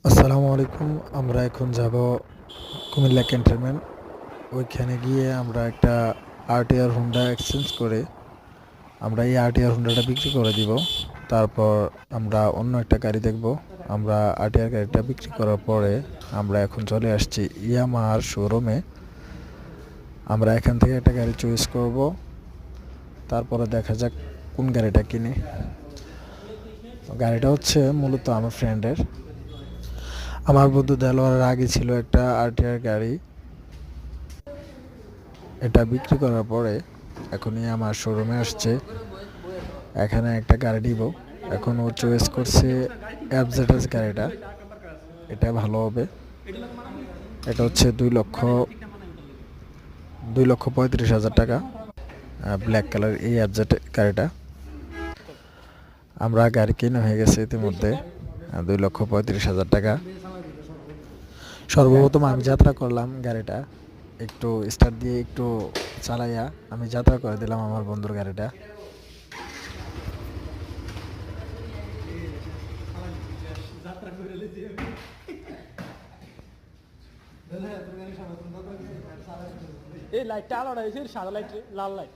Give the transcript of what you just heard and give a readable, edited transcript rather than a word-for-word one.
আসসালামু আলাইকুম। আমরা এখন যাব কুমিল্লা ক্যান্টনমেন্ট। ওইখানে গিয়ে আমরা একটা আরটিআর হুন্ডা এক্সচেঞ্জ করে আমরা এই আরটিআর হুন্ডাটা বিক্রি করে দিব। তারপর আমরা অন্য একটা গাড়ি দেখব। আমরা আরটিআর গাড়িটা বিক্রি করার পরে আমরা এখন চলে আসছি ইয়ামাহার শোরুমে। আমরা এখান থেকে একটা গাড়ি চয়েস করব, তারপরে দেখা যাক কোন গাড়িটা কিনি। গাড়িটা হচ্ছে মূলত আমার ফ্রেন্ডের। আমার বন্ধু দেলোয়ারের আগে ছিল একটা আরটিআর গাড়ি। এটা বিক্রি করার পরে এখনই আমার শোরুমে আসছে, এখানে একটা গাড়ি নিব। এখন ও চয়েস করছে এফজেডএস গাড়িটা, এটা ভালো হবে। এটা হচ্ছে 2,35,000 টাকা, ব্ল্যাক কালার এই এফজেড গাড়িটা। আমরা গাড়ি কিনে হয়ে গেছে ইতিমধ্যে 2,35,000 টাকা। সর্বপ্রথম আমি যাত্রা করলাম গাড়িটা, একটু স্টার্ট দিয়ে একটু চালাইয়া আমি যাত্রা করে দিলাম আমার বন্ধুর গাড়িটা। এই লাইটটা আলাদা হয়েছে, সাদা লাইট, লাল লাইট।